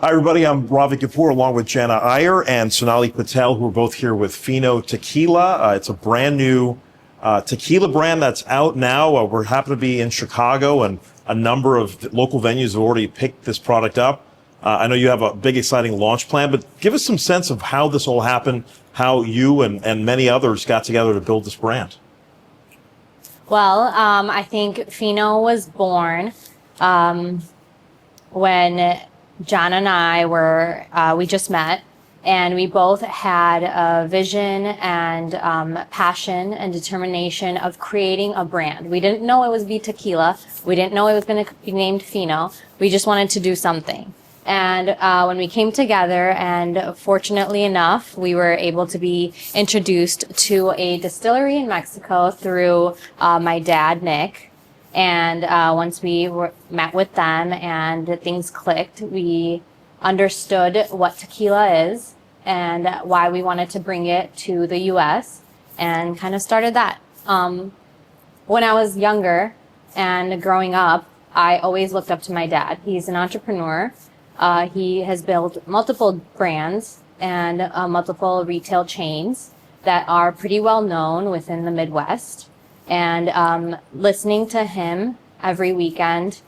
Hi, everybody. I'm Ravi Kapoor, along with Jana Iyer and Sonali Patel, who are both here with FINO Tequila. It's a brand new tequila brand that's out now. We're happy to be in Chicago, and a number of local venues have already picked this product up. I know you have a big, exciting launch plan, but give us some sense of how this all happened, how you and many others got together to build this brand. Well, I think FINO was born when John and I we just met, and we both had a vision and passion and determination of creating a brand. We didn't know it was be tequila. We didn't know it was going to be named FINO. We just wanted to do something. And when we came together, and fortunately enough, we were able to be introduced to a distillery in Mexico through my dad, Nick. And once we met with them and things clicked, we understood what tequila is and why we wanted to bring it to the U.S. and kind of started that. When I was younger and growing up, I always looked up to my dad. He's an entrepreneur. He has built multiple brands and multiple retail chains that are pretty well known within the Midwest. And listening to him every weekend,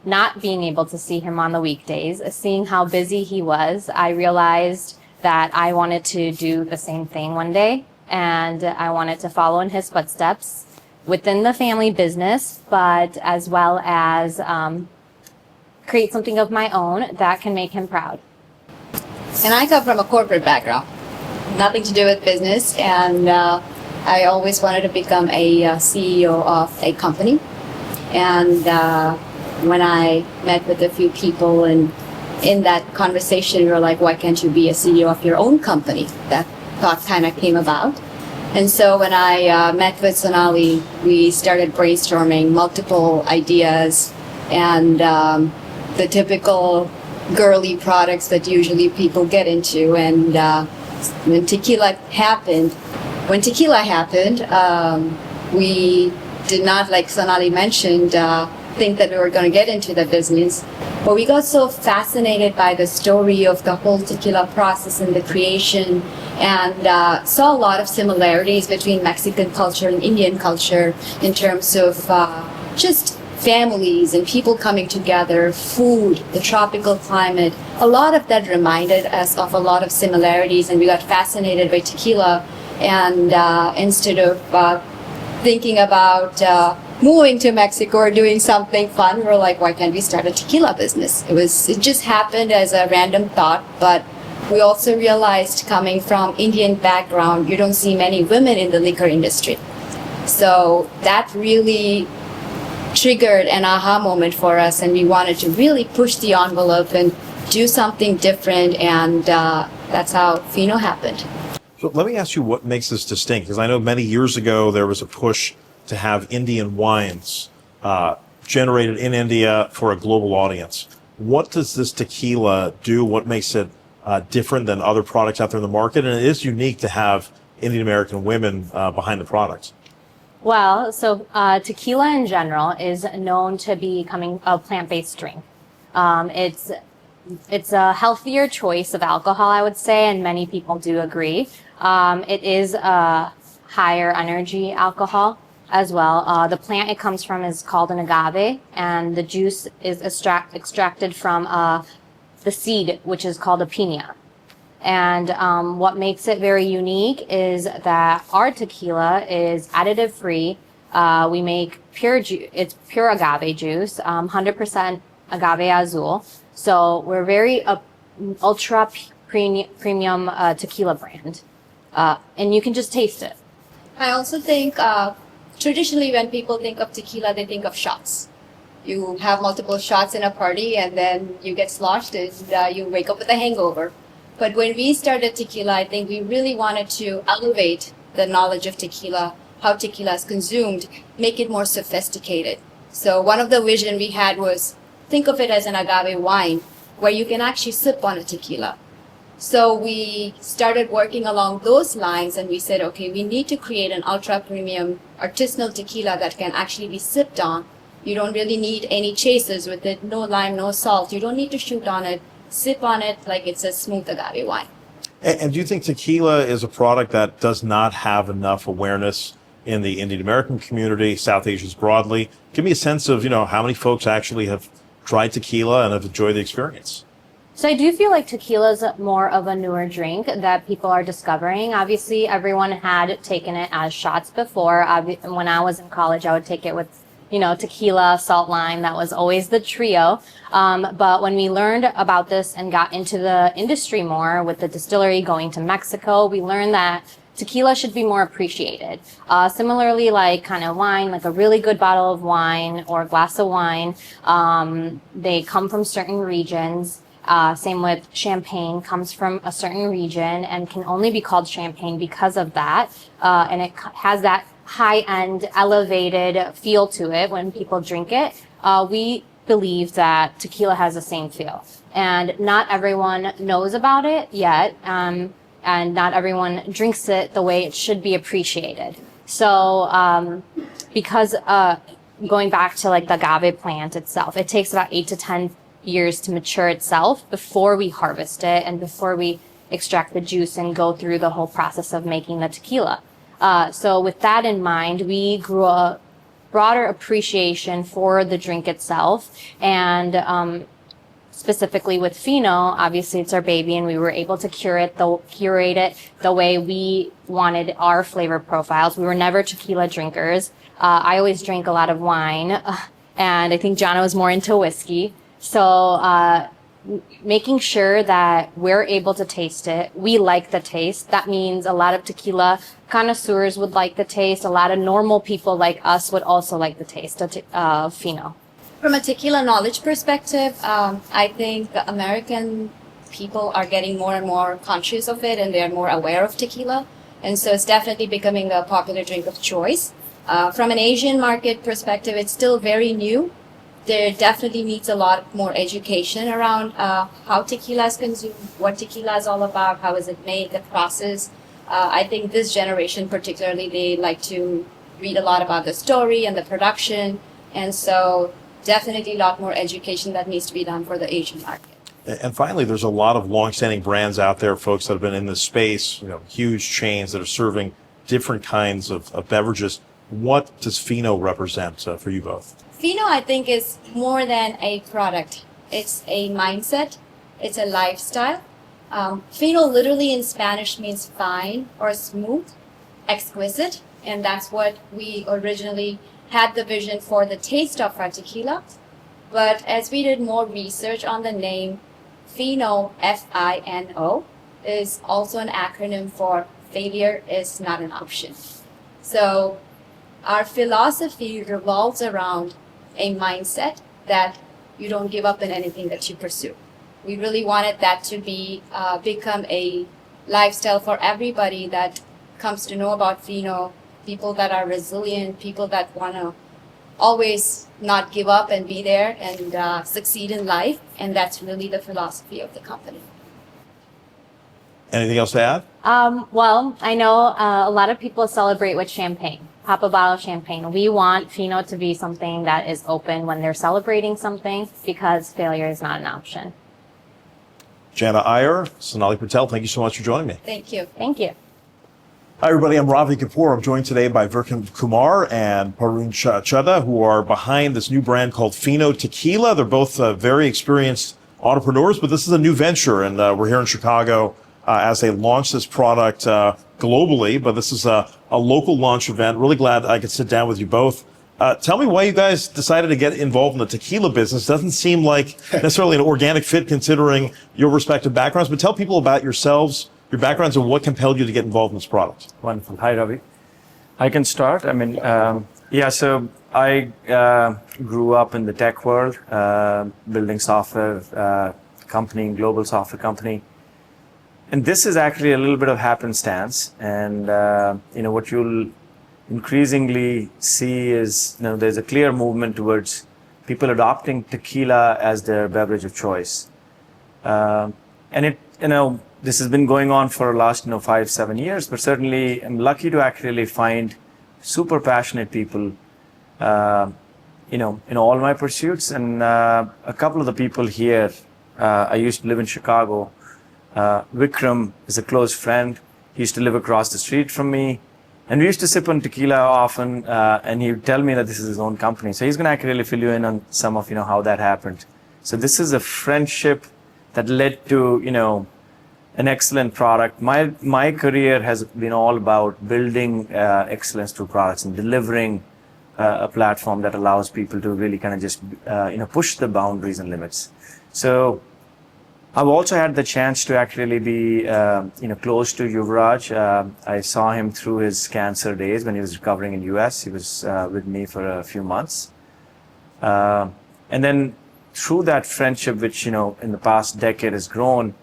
not being able to see him on the weekdays, seeing how busy he was, I realized that I wanted to do the same thing one day. And I wanted to follow in his footsteps within the family business, but as well as create something of my own that can make him proud. And I come from a corporate background, nothing to do with business, and I always wanted to become a CEO of a company. And when I met with a few people, and in that conversation, we were like, why can't you be a CEO of your own company? That thought kind of came about. And so when I met with Sonali, we started brainstorming multiple ideas and the typical girly products that usually people get into. And when tequila happened, we did not, like Sonali mentioned, think that we were going to get into the business. But we got so fascinated by the story of the whole tequila process and the creation, and saw a lot of similarities between Mexican culture and Indian culture in terms of just families and people coming together, food, the tropical climate. A lot of that reminded us of a lot of similarities, and we got fascinated by tequila. And instead of thinking about moving to Mexico or doing something fun, we're like, why can't we start a tequila business? It just happened as a random thought, but we also realized, coming from Indian background, you don't see many women in the liquor industry. So that really triggered an aha moment for us, and we wanted to really push the envelope and do something different, and that's how FINO happened. So let me ask you what makes this distinct, because I know many years ago there was a push to have Indian wines generated in India for a global audience. What does this tequila do? What makes it different than other products out there in the market? And it is unique to have Indian American women behind the products. Well, so tequila in general is known to be becoming a plant-based drink. It's a healthier choice of alcohol, I would say, and many people do agree. It is a higher energy alcohol as well. The plant it comes from is called an agave, and the juice is extracted from the seed, which is called a piña. And what makes it very unique is that our tequila is additive free. We make it's pure agave juice, 100% agave azul. So we're very ultra premium tequila brand. And you can just taste it. I also think traditionally when people think of tequila, they think of shots. You have multiple shots in a party, and then you get sloshed and you wake up with a hangover. But when we started tequila, I think we really wanted to elevate the knowledge of tequila, how tequila is consumed, make it more sophisticated. So one of the vision we had was, think of it as an agave wine where you can actually sip on a tequila. So we started working along those lines, and we said, okay, we need to create an ultra premium artisanal tequila that can actually be sipped on You don't really need any chasers with it, no lime, no salt. You don't need to shoot on it, sip on it like it's a smooth agave wine. And do you think tequila is a product that does not have enough awareness in the Indian American community, South Asians broadly? Give me a sense of, how many folks actually have tried tequila and have enjoyed the experience. So I do feel like tequila is more of a newer drink that people are discovering. Obviously, everyone had taken it as shots before. When I was in college, I would take it with, tequila, salt, lime. That was always the trio. But when we learned about this and got into the industry more with the distillery going to Mexico, we learned that tequila should be more appreciated. Similarly, like kind of wine, like a really good bottle of wine or a glass of wine, they come from certain regions. Same with champagne, comes from a certain region and can only be called champagne because of that. And it has that high-end, elevated feel to it when people drink it. We believe that tequila has the same feel. And not everyone knows about it yet. And not everyone drinks it the way it should be appreciated. So because going back to like the agave plant itself, it takes about 8 to 10 years to mature itself before we harvest it and before we extract the juice and go through the whole process of making the tequila. So with that in mind, we grew a broader appreciation for the drink itself. And specifically with FINO, obviously it's our baby, and we were able to curate it the way we wanted our flavor profiles. We were never tequila drinkers. I always drank a lot of wine, and I think Jana was more into whiskey. So making sure that we're able to taste it, we like the taste. That means a lot of tequila connoisseurs would like the taste. A lot of normal people like us would also like the taste of FINO. From a tequila knowledge perspective, I think the American people are getting more and more conscious of it, and they're more aware of tequila. And so it's definitely becoming a popular drink of choice. From an Asian market perspective, it's still very new. There definitely needs a lot more education around how tequila is consumed, what tequila is all about, how is it made, the process. I think this generation particularly, they like to read a lot about the story and the production. And so definitely a lot more education that needs to be done for the Asian market. And finally, there's a lot of longstanding brands out there, folks that have been in this space, huge chains that are serving different kinds of beverages. What does FINO represent for you both? FINO, I think, is more than a product. It's a mindset. It's a lifestyle. Fino literally in Spanish means fine or smooth, exquisite, and that's what we originally had the vision for the taste of our tequila. But as we did more research on the name, FINO, F-I-N-O, is also an acronym for failure is not an option. So our philosophy revolves around a mindset that you don't give up in anything that you pursue. We really wanted that to be become a lifestyle for everybody that comes to know about FINO, people that are resilient, people that want to always not give up and be there and succeed in life. And that's really the philosophy of the company. Anything else to add? Well, I know a lot of people celebrate with champagne, pop a bottle of champagne. We want FINO to be something that is open when they're celebrating something, because failure is not an option. Jana Iyer, Sonali Patel, thank you so much for joining me. Thank you. Thank you. Hi, everybody. I'm Ravi Kapoor. I'm joined today by Virkan Kumar and Parun Chadha, who are behind this new brand called FINO Tequila. They're both very experienced entrepreneurs, but this is a new venture, and we're here in Chicago as they launch this product globally. But this is a local launch event. Really glad I could sit down with you both. Tell me why you guys decided to get involved in the tequila business. Doesn't seem like necessarily an organic fit considering your respective backgrounds, but tell people about yourselves, your backgrounds, and what compelled you to get involved in this product. Wonderful. Hi, Ravi. I can start. So I grew up in the tech world, building software company, global software company. And this is actually a little bit of happenstance. And, what you'll increasingly see is, there's a clear movement towards people adopting tequila as their beverage of choice. This has been going on for the last, 5-7 years, but certainly I'm lucky to actually find super passionate people, in all my pursuits. And a couple of the people here, I used to live in Chicago. Vikram is a close friend. He used to live across the street from me. And we used to sip on tequila often, and he would tell me that this is his own company. So he's going to actually fill you in on some of, how that happened. So this is a friendship that led to, an excellent product. My career has been all about building excellence through products and delivering a platform that allows people to really kind of just, push the boundaries and limits. So I've also had the chance to actually be, close to Yuvraj. I saw him through his cancer days when he was recovering in US. He was with me for a few months. And then through that friendship, which, in the past decade has grown,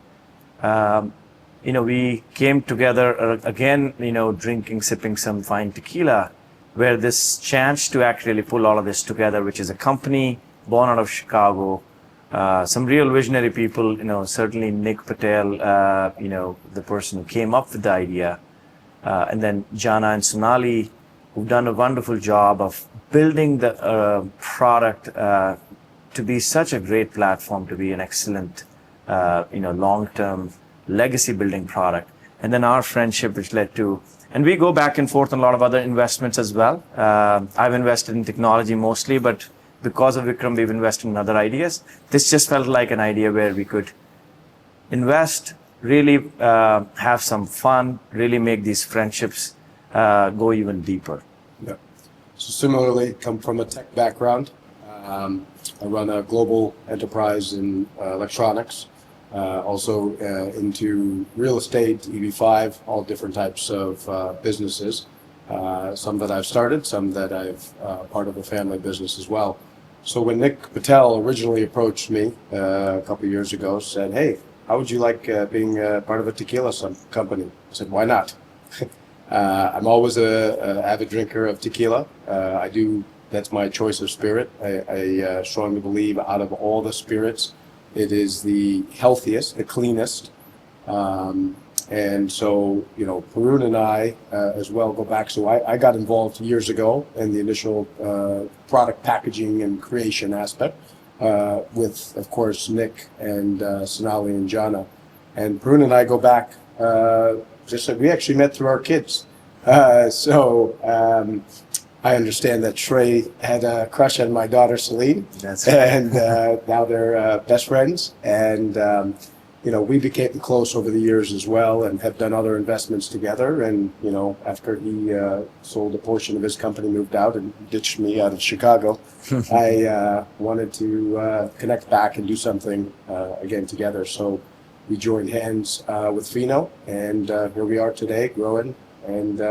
we came together again, drinking, sipping some fine tequila, where this chance to actually pull all of this together, which is a company born out of Chicago, some real visionary people, certainly Nick Patel, the person who came up with the idea, and then Jana and Sonali, who've done a wonderful job of building the product to be such a great platform, to be an excellent, long-term legacy building product. And then our friendship, which led to, and we go back and forth on a lot of other investments as well. I've invested in technology mostly, but because of Vikram, we've invested in other ideas. This just felt like an idea where we could invest, really have some fun, really make these friendships go even deeper. Yeah. So similarly, come from a tech background. I run a global enterprise in electronics, also into real estate, EB5, all different types of businesses. Some that I've started, some that I've part of a family business as well. So when Nick Patel originally approached me a couple of years ago, said, "Hey, how would you like being part of a tequila company?" I said, "Why not?" I'm always a avid drinker of tequila. That's my choice of spirit. I strongly believe out of all the spirits, it is the healthiest, the cleanest. And so, Parun and I as well go back. So I got involved years ago in the initial product packaging and creation aspect with, of course, Nick and Sonali and Jana. And Parun and I go back, we actually met through our kids. I understand that Shrey had a crush on my daughter Celine. That's right. And now they're best friends. And we became close over the years as well, and have done other investments together. And after he sold a portion of his company, moved out, and ditched me out of Chicago, I wanted to connect back and do something again together. So we joined hands with FINO, and here we are today, growing and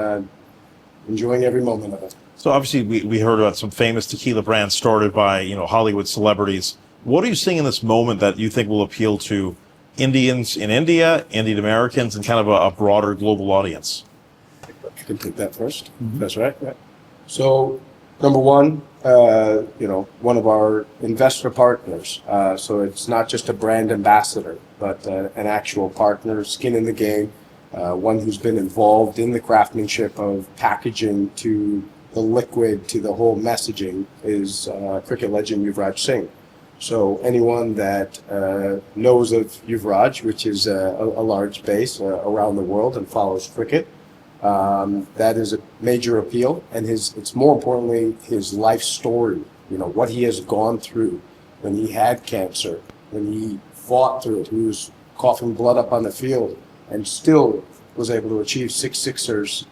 enjoying every moment of it. So obviously we heard about some famous tequila brands started by, Hollywood celebrities. What are you seeing in this moment that you think will appeal to Indians in India, Indian Americans, and kind of a broader global audience? I can take that first. Mm-hmm. That's right. Yeah. So number one, one of our investor partners. So it's not just a brand ambassador, but an actual partner, skin in the game, one who's been involved in the craftsmanship of packaging to the liquid to the whole messaging is cricket legend Yuvraj Singh. So anyone that knows of Yuvraj, which is a large base around the world and follows cricket, that is a major appeal. And it's more importantly his life story, what he has gone through when he had cancer, when he fought through it, he was coughing blood up on the field and still was able to achieve 6 sixers,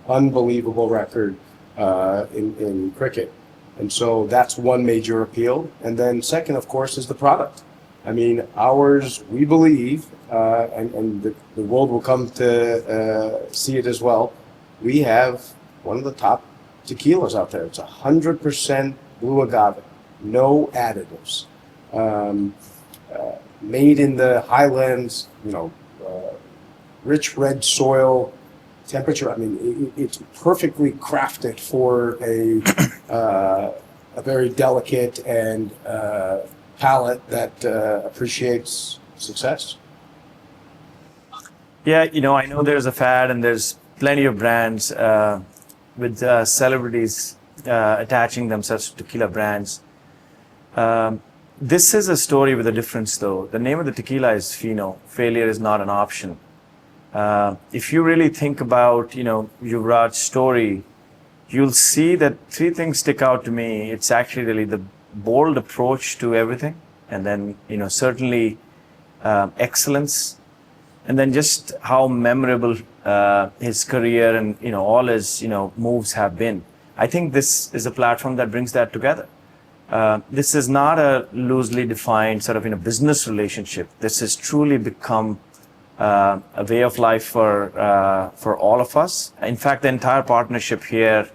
unbelievable record in cricket. And so that's one major appeal. And then second, of course, is the product. I mean, ours, we believe, and the world will come to see it as well, we have one of the top tequilas out there. It's 100% blue agave, no additives. Made in the highlands, rich red soil, temperature. I mean, it's perfectly crafted for a very delicate and palate that appreciates success. Yeah, I know there's a fad and there's plenty of brands with celebrities attaching themselves to tequila brands. This is a story with a difference, though. The name of the tequila is FINO. Failure is not an option. If you really think about, Yuvraj's story, you'll see that three things stick out to me. It's actually really the bold approach to everything, and then, certainly excellence, and then just how memorable his career and, all his, moves have been. I think this is a platform that brings that together. This is not a loosely defined sort of, business relationship. This has truly become a way of life for all of us. In fact, the entire partnership here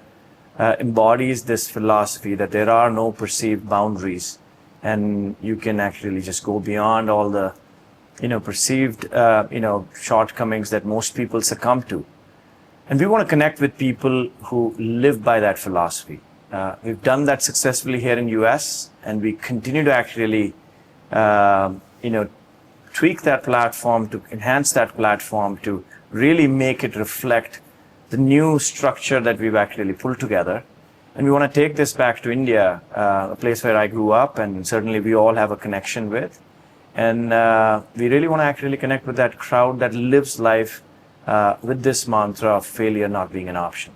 embodies this philosophy that there are no perceived boundaries, and you can actually just go beyond all the, perceived, shortcomings that most people succumb to. And we want to connect with people who live by that philosophy. We've done that successfully here in US, and we continue to actually, tweak that platform, to enhance that platform, to really make it reflect the new structure that we've actually pulled together. And we want to take this back to India, a place where I grew up, and certainly we all have a connection with. And we really want to actually connect with that crowd that lives life with this mantra of failure not being an option.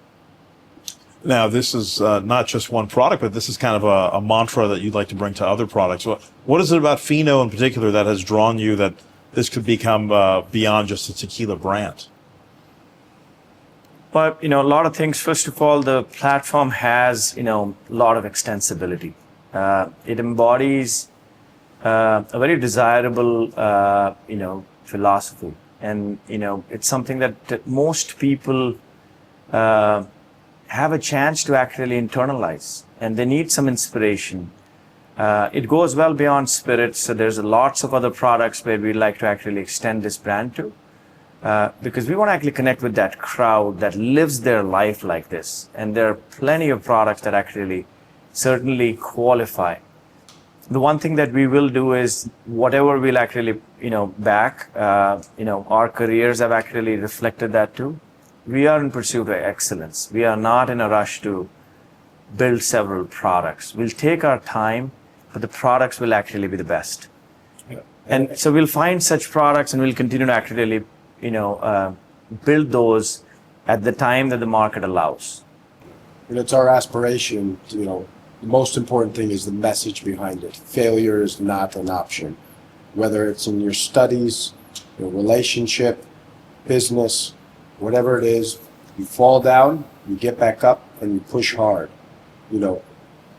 Now, this is not just one product, but this is kind of a mantra that you'd like to bring to other products. What is it about FINO in particular that has drawn you that this could become beyond just a tequila brand? But, a lot of things. First of all, the platform has, a lot of extensibility. It embodies a very desirable, philosophy. And, it's something that most people have a chance to actually internalize, and they need some inspiration. It goes well beyond spirits, so there's lots of other products where we'd like to actually extend this brand to, because we want to actually connect with that crowd that lives their life like this. And there are plenty of products that actually certainly qualify. The one thing that we will do is whatever we'll actually, back, our careers have actually reflected that too. We are in pursuit of excellence. We are not in a rush to build several products. We'll take our time, but the products will actually be the best. Yeah. And so we'll find such products, and we'll continue to actually, build those at the time that the market allows. And it's our aspiration, the most important thing is the message behind it. Failure is not an option. Whether it's in your studies, your relationship, business, whatever it is, you fall down, you get back up, and you push hard.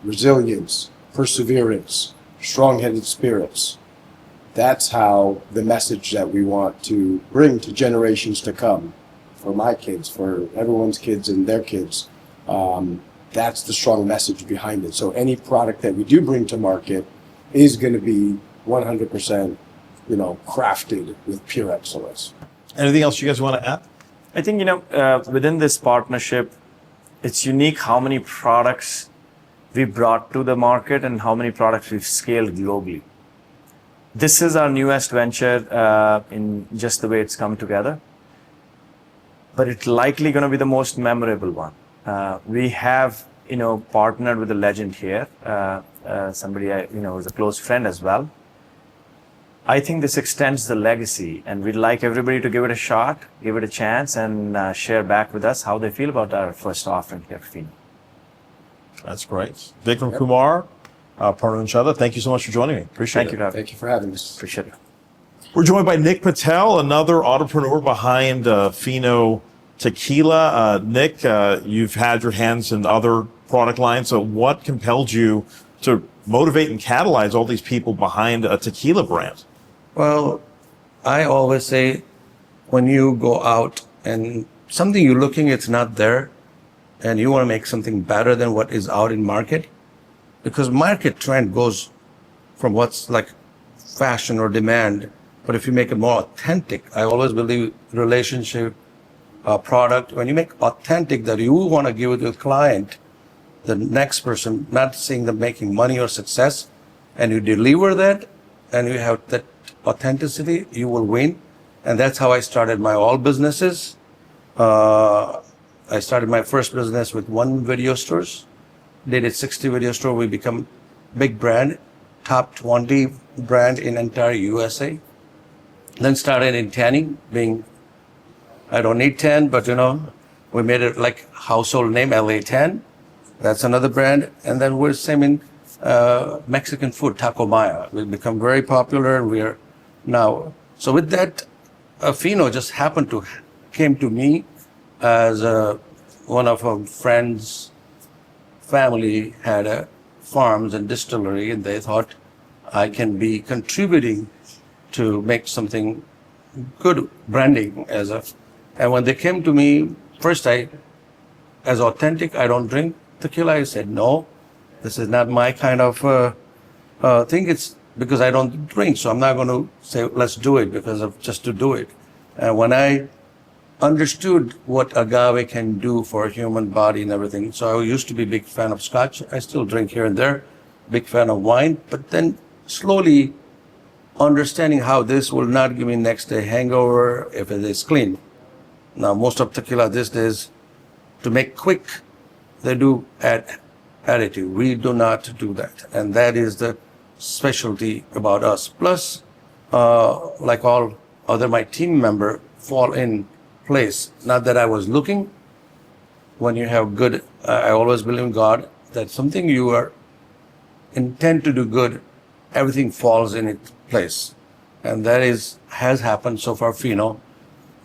Resilience, perseverance, strong-headed spirits. That's how the message that we want to bring to generations to come, for my kids, for everyone's kids and their kids. That's the strong message behind it. So any product that we do bring to market is going to be 100%, crafted with pure excellence. Anything else you guys want to add? I think, within this partnership, it's unique how many products we brought to the market and how many products we've scaled globally. This is our newest venture in just the way it's come together, but it's likely going to be the most memorable one. We have, partnered with a legend here, somebody who's a close friend as well. I think this extends the legacy, and we'd like everybody to give it a shot, give it a chance, and share back with us how they feel about our first offering here at FINO. That's great. Vikram Kumar, Parnun Chadha, thank you so much for joining me. Appreciate Thank it. you, Ravi. Thank you for having us. Appreciate it. We're joined by Nick Patel, another entrepreneur behind FINO Tequila. Nick, you've had your hands in other product lines. So what compelled you to motivate and catalyze all these people behind a tequila brand? Well, I always say when you go out and something you're looking, it's not there, and you want to make something better than what is out in market, because market trend goes from what's like fashion or demand. But if you make it more authentic, I always believe relationship product, when you make authentic that you want to give it to the client, the next person, not seeing them making money or success, and you deliver that and you have that authenticity, you will win. And that's how I started my all businesses. I started my first business with one video stores. did a 60 video store. We become big brand, top 20 brand in entire USA. Then started in tanning, being, I don't need tan, but we made it like household name, LA Tan. That's another brand. And then we're same in Mexican food, Taco Maya. We've become very popular, and we are now. So with that, FINO just came to me as one of our friends' family had a farms and distillery, and they thought I can be contributing to make something good branding and when they came to me, first as authentic, I don't drink tequila. I said, no, this is not my kind of thing. It's because I don't drink, so I'm not going to say, let's do it because of just to do it. And when I understood what agave can do for a human body and everything, so I used to be a big fan of scotch. I still drink here and there, big fan of wine, but then slowly understanding how this will not give me next day hangover if it is clean. Now, most of tequila these days, to make quick, they do add additive. We do not do that. And that is the specialty about us. Plus, like all other my team member fall in place. Not that I was looking. When you have good, I always believe in God, that something you are intend to do good, everything falls in its place. And that has happened so far. FINO.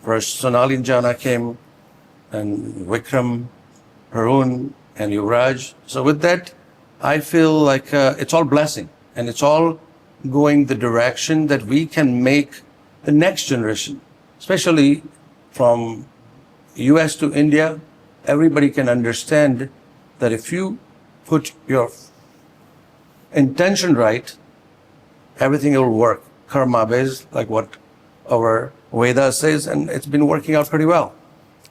First, Sonali and Jana came, and Vikram, Harun, and Yuvraj. So with that, I feel like it's all blessing, and it's all going the direction that we can make the next generation, especially from US to India. Everybody can understand that if you put your intention right, everything will work. Karma based, like what our Veda says, and it's been working out pretty well.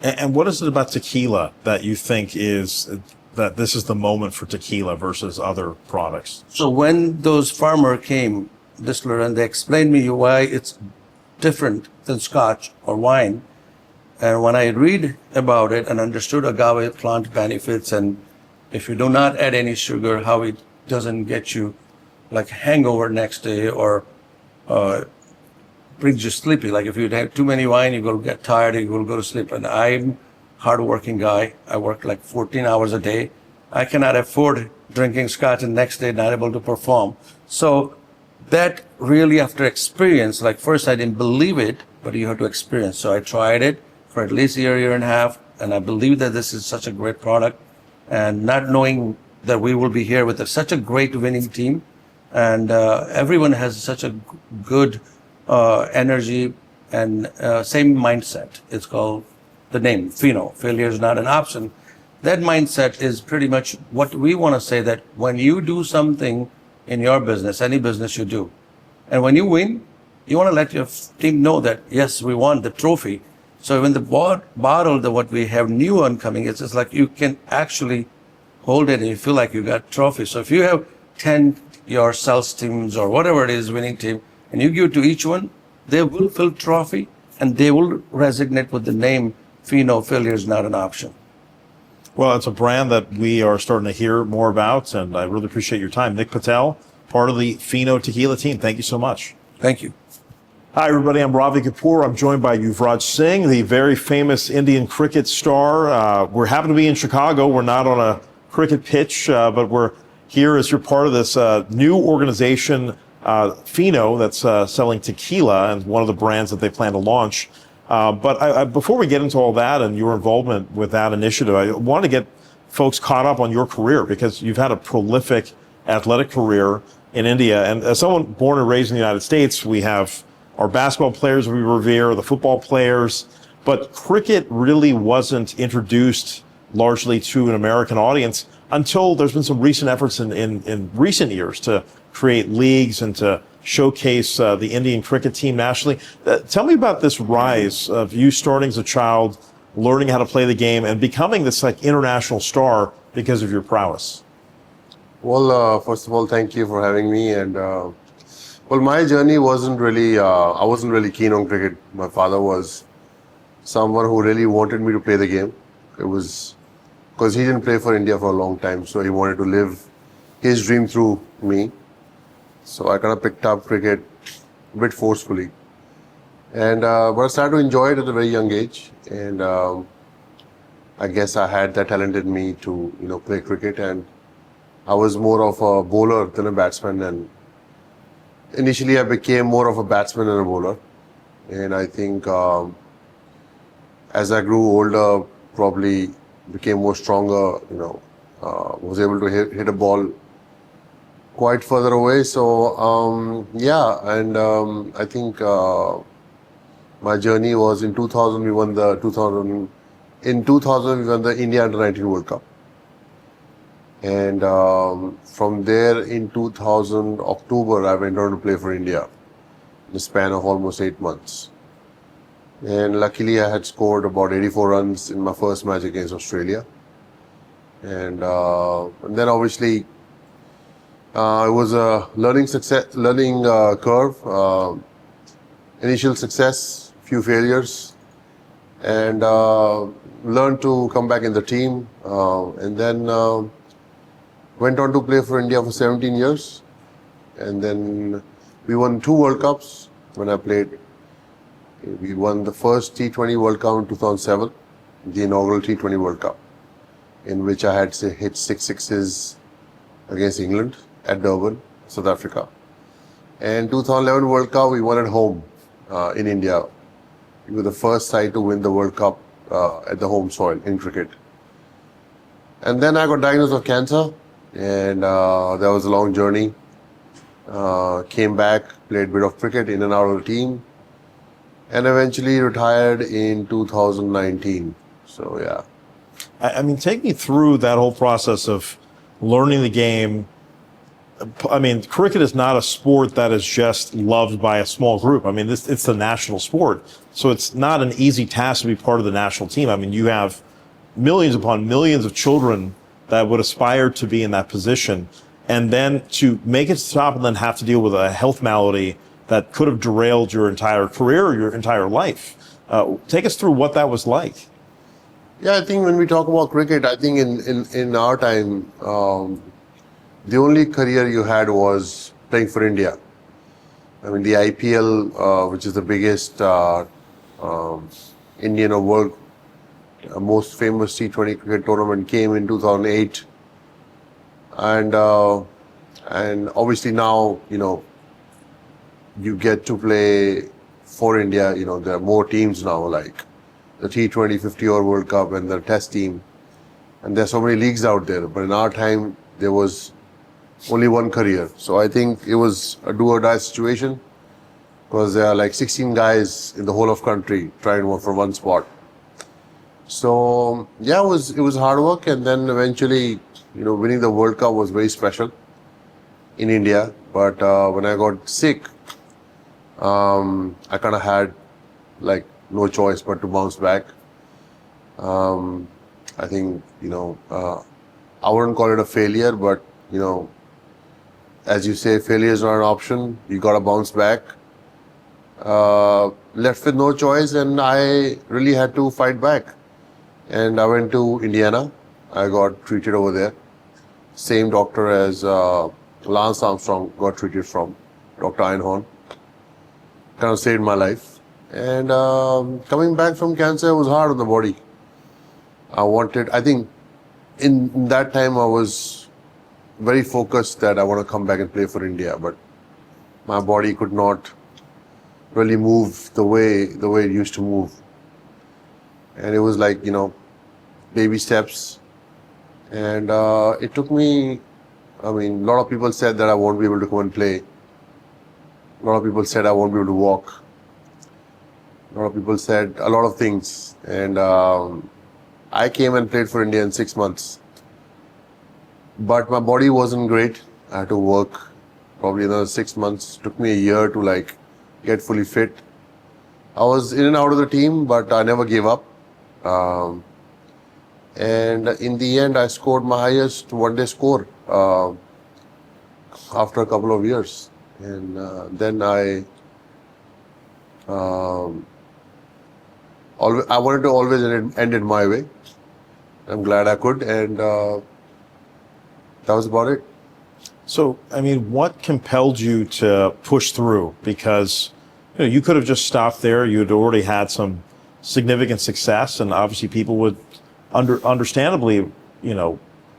And what is it about tequila that you think is that this is the moment for tequila versus other products? So when those farmer came, distiller, and they explained me why it's different than scotch or wine, and when I read about it and understood agave plant benefits, and if you do not add any sugar, how it doesn't get you like hangover next day or brings you sleepy. Like if you have too many wine, you will get tired, you will go to sleep. And I'm hardworking guy. I work like 14 hours a day. I cannot afford drinking scotch and next day not able to perform. So that really, after experience, like first I didn't believe it, but you have to experience. So I tried it for at least a year and a half, and I believe that this is such a great product. And not knowing that we will be here with such a great winning team, and everyone has such a good energy and same mindset. It's called the name FINO. Failure is not an option. That mindset is pretty much what we want to say, that when you do something in your business, any business you do, and when you win, you want to let your team know that, yes, we won the trophy. So when the bottle that what we have new one coming, it's just like you can actually hold it and you feel like you got trophy. So if you have 10 your sales teams or whatever it is, winning team, and you give to each one, they will fill trophy and they will resonate with the name FINO. Failure is not an option. Well, it's a brand that we are starting to hear more about, and I really appreciate your time. Nick Patel, part of the FINO Tequila team. Thank you so much. Thank you. Hi, everybody. I'm Ravi Kapoor. I'm joined by Yuvraj Singh, the very famous Indian cricket star. We're happy to be in Chicago. We're not on a cricket pitch, but we're here as you're part of this new organization, FINO, that's selling tequila and one of the brands that they plan to launch. But before we get into all that and your involvement with that initiative, I want to get folks caught up on your career, because you've had a prolific athletic career in India. And as someone born and raised in the United States, we have our basketball players we revere, the football players, but cricket really wasn't introduced largely to an American audience until there's been some recent efforts in recent years to create leagues and to showcase the Indian cricket team nationally. Tell me about this rise of you starting as a child, learning how to play the game, and becoming this like international star because of your prowess. Well, first of all, thank you for having me. And well, my journey wasn't really, I wasn't really keen on cricket. My father was someone who really wanted me to play the game. It was because he didn't play for India for a long time, so he wanted to live his dream through me. So I kind of picked up cricket a bit forcefully. And but I started to enjoy it at a very young age, and I guess I had that talent in me to play cricket, and I was more of a bowler than a batsman. And initially, I became more of a batsman than a bowler, and I think as I grew older, probably became more stronger. Was able to hit a ball quite further away. So yeah, and I think. My journey was in 2000. We won the 2000. In 2000, we won the India Under-19 World Cup, and from there in 2000 October, I went on to play for India in the span of almost 8 months. And luckily, I had scored about 84 runs in my first match against Australia, and then obviously it was a learning curve. Initial success, few failures, and learned to come back in the team, and then went on to play for India for 17 years, and then we won 2 World Cups when I played. We won the first T20 World Cup in 2007, the inaugural T20 World Cup, in which I had hit 6 sixes against England at Durban, South Africa. And 2011 World Cup, we won at home. In India. We were the first side to win the World Cup at the home soil in cricket. And then I got diagnosed with cancer, and that was a long journey. Came back, played a bit of cricket in and out of the team, and eventually retired in 2019. So yeah. I mean, take me through that whole process of learning the game. I mean, cricket is not a sport that is just loved by a small group. I mean, it's the national sport. So it's not an easy task to be part of the national team. I mean, you have millions upon millions of children that would aspire to be in that position. And then to make it to the top and then have to deal with a health malady that could have derailed your entire career or your entire life. Take us through what that was like. Yeah, I think when we talk about cricket, I think in our time, the only career you had was playing for India. I mean, the IPL, which is the biggest Indian or world most famous T20 cricket tournament, came in 2008, and obviously now you get to play for India. There are more teams now, like the T20 50-over World Cup and the Test team, and there's so many leagues out there. But in our time, there was only one career. So I think it was a do or die situation, because there are like 16 guys in the whole of country trying for one spot. So yeah, it was hard work, and then eventually, winning the World Cup was very special in India. But when I got sick, I kind of had like no choice but to bounce back. I think I wouldn't call it a failure, but as you say, failure is not an option. You got to bounce back. Left with no choice, and I really had to fight back. And I went to Indiana. I got treated over there. Same doctor as Lance Armstrong got treated from, Dr. Einhorn. Kind of saved my life. And coming back from cancer was hard on the body. I think in that time I was very focused that I want to come back and play for India, but my body could not really move the way it used to move. And it was like, baby steps. And it took me, a lot of people said that I won't be able to come and play. A lot of people said I won't be able to walk. A lot of people said a lot of things. And I came and played for India in 6 months. But my body wasn't great. I had to work probably another 6 months. It took me a year to get fully fit. I was in and out of the team, but I never gave up. And in the end, I scored my highest one-day score after a couple of years. And then I wanted to always end it my way. I'm glad I could, and that was about it. So, I mean, what compelled you to push through? Because you could have just stopped there. You had already had some significant success, and obviously people would understandably,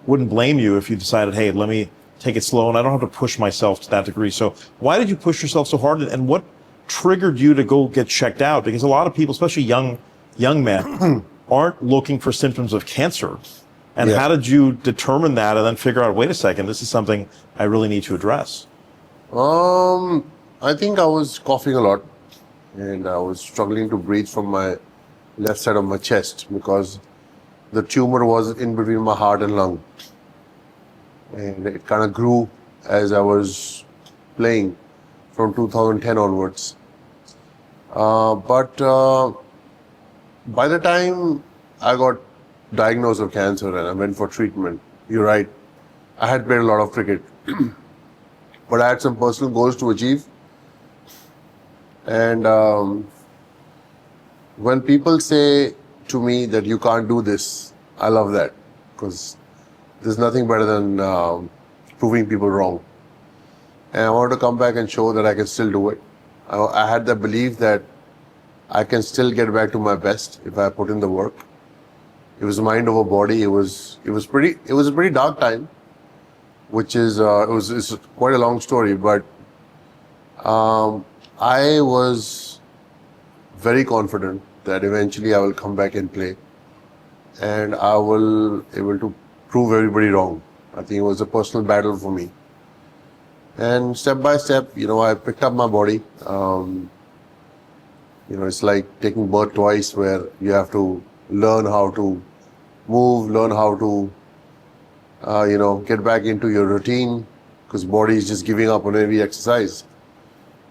wouldn't blame you if you decided, hey, let me take it slow and I don't have to push myself to that degree. So why did you push yourself so hard, and what triggered you to go get checked out? Because a lot of people, especially young men, aren't looking for symptoms of cancer. And Yeah. how did you determine that and then figure out, wait a second, this is something I really need to address? I think I was coughing a lot, and I was struggling to breathe from my left side of my chest because the tumor was in between my heart and lung. And it kind of grew as I was playing from 2010 onwards. But by the time I got diagnosed with cancer and I went for treatment, you're right, I had played a lot of cricket. But I had some personal goals to achieve. And when people say to me that you can't do this, I love that, because there's nothing better than proving people wrong. And I wanted to come back and show that I can still do it. I had the belief that I can still get back to my best if I put in the work. It was mind over body. It was a pretty dark time, which is it's quite a long story, but I was very confident that eventually I will come back and play, and I will able to prove everybody wrong. I think it was a personal battle for me. And step by step, I picked up my body. It's like taking birth twice, where you have to learn how to move, learn how to, get back into your routine, because body is just giving up on every exercise.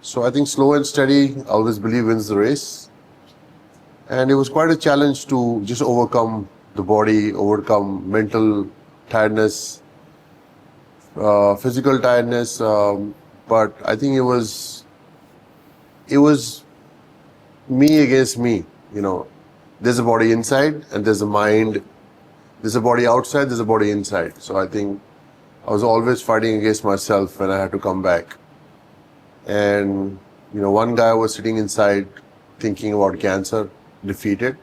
So I think slow and steady, I always believe, wins the race. And it was quite a challenge to just overcome the body, overcome mental tiredness, physical tiredness. But I think it was me against me. There's a body inside and there's a mind. There's a body outside, there's a body inside. So I think I was always fighting against myself when I had to come back. And, one guy was sitting inside thinking about cancer, defeated.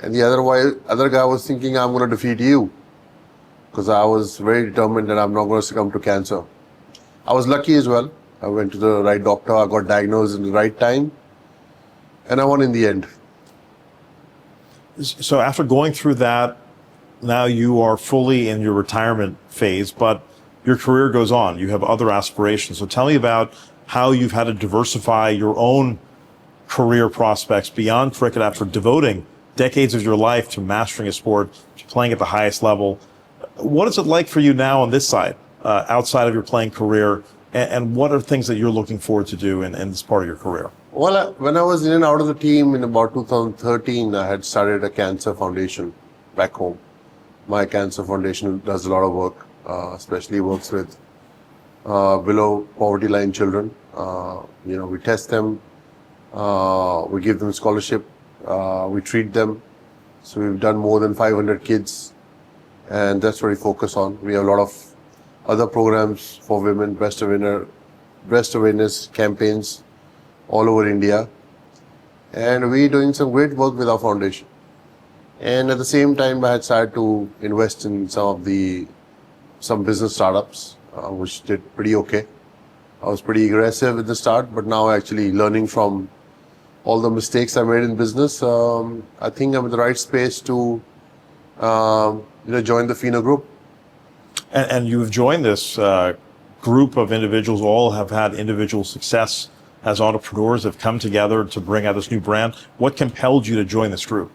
And the other guy was thinking, I'm going to defeat you. Because I was very determined that I'm not going to succumb to cancer. I was lucky as well. I went to the right doctor, I got diagnosed in the right time, and I won in the end. So after going through that, now you are fully in your retirement phase, but your career goes on. You have other aspirations. So tell me about how you've had to diversify your own career prospects beyond cricket after devoting decades of your life to mastering a sport, to playing at the highest level. What is it like for you now on this side, outside of your playing career, and what are things that you're looking forward to do in this part of your career? Well, when I was in and out of the team in about 2013, I had started a cancer foundation back home. My cancer foundation does a lot of work, especially works with below poverty line children. We test them, we give them scholarship, we treat them. So we've done more than 500 kids, and that's what we focus on. We have a lot of other programs for women, breast awareness campaigns all over India. And we're doing some great work with our foundation. And at the same time, I had started to invest in some business startups, which did pretty okay. I was pretty aggressive at the start, but now actually learning from all the mistakes I made in business, I think I'm in the right space to join the FINO group. And you've joined this group of individuals, all have had individual success as entrepreneurs, have come together to bring out this new brand. What compelled you to join this group?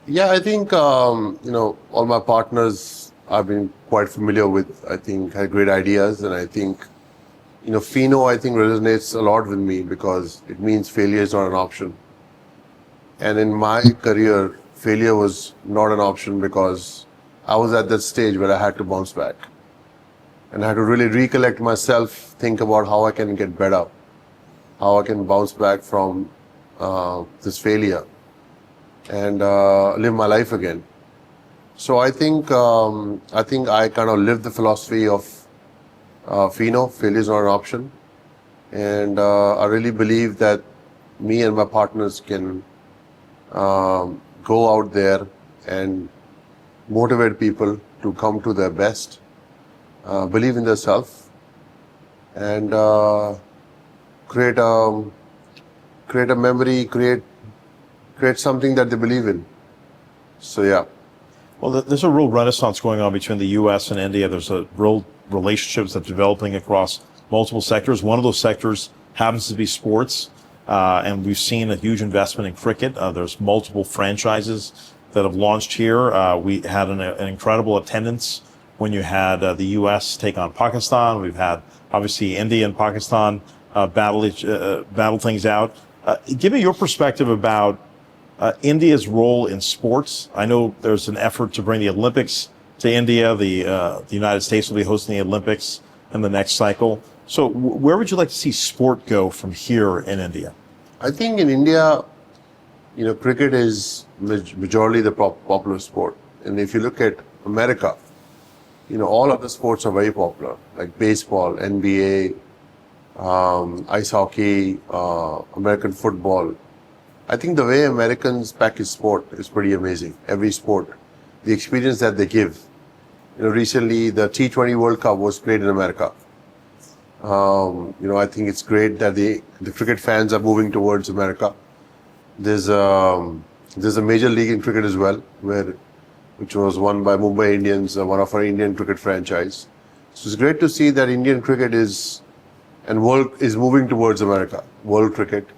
Yeah, I think, all my partners I've been quite familiar with, I think had great ideas. And I think, FINO, I think resonates a lot with me because it means failure is not an option. And in my career, failure was not an option because I was at that stage where I had to bounce back. And I had to really recollect myself, think about how I can get better, how I can bounce back from this failure and live my life again. So I think I kind of live the philosophy of FINO, failure is not an option. And I really believe that me and my partners can go out there and motivate people to come to their best, believe in themselves, and create a memory, create something that they believe in. So yeah. Well, there's a real renaissance going on between the U.S. and India. There's a real relationships that are developing across multiple sectors. One of those sectors happens to be sports, and we've seen a huge investment in cricket. There's multiple franchises that have launched here. We had an incredible attendance when you had the U.S. take on Pakistan. We've had, obviously, India and Pakistan battle things out. Give me your perspective about India's role in sports. I know there's an effort to bring the Olympics to India. The United States will be hosting the Olympics in the next cycle. So where would you like to see sport go from here in India? I think in India, cricket is majorly the popular sport. And if you look at America, all of the sports are very popular, like baseball, NBA, ice hockey, American football. I think the way Americans package sport is pretty amazing. Every sport, the experience that they give. Recently the T20 World Cup was played in America. I think it's great that the cricket fans are moving towards America. There's a major league in cricket as well, which was won by Mumbai Indians, one of our Indian cricket franchise. So it's great to see that Indian cricket is moving towards America, world cricket.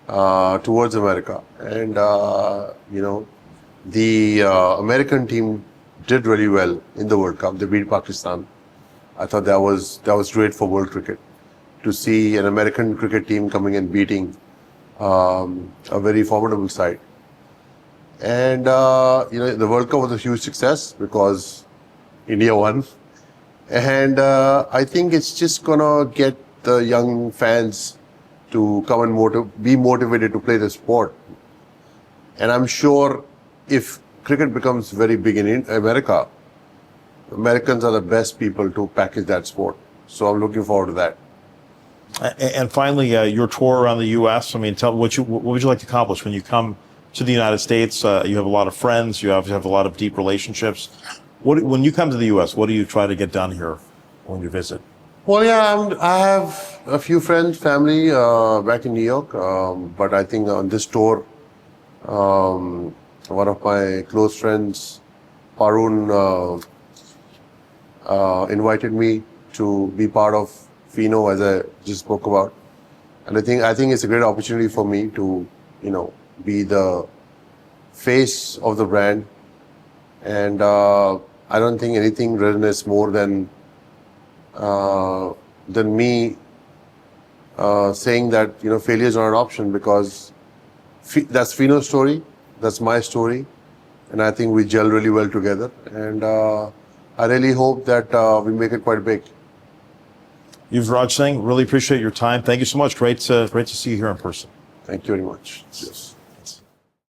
Towards America, and the American team did really well in the World Cup. They beat Pakistan. I thought that was great for world cricket to see an American cricket team coming and beating a very formidable side. And the World Cup was a huge success because India won, and I think it's just gonna get the young fans to come and be motivated to play the sport. And I'm sure if cricket becomes very big in America, Americans are the best people to package that sport. So I'm looking forward to that. And finally, your tour around the U.S. I mean, what would you like to accomplish when you come to the United States? You have a lot of friends. You obviously have a lot of deep relationships. When you come to the U.S., what do you try to get done here when you visit? Well, yeah, I have a few friends, family back in New York, but I think on this tour, one of my close friends, Parun, invited me to be part of FINO, as I just spoke about, and I think it's a great opportunity for me to, be the face of the brand, and I don't think anything resonates more than me saying that failure is not an option, because that's FINO's story, that's my story, and I think we gel really well together, and I really hope that we make it quite big. Yuvraj Singh, really appreciate your time. Thank you so much. Great to see you here in person. Thank you very much. Yes.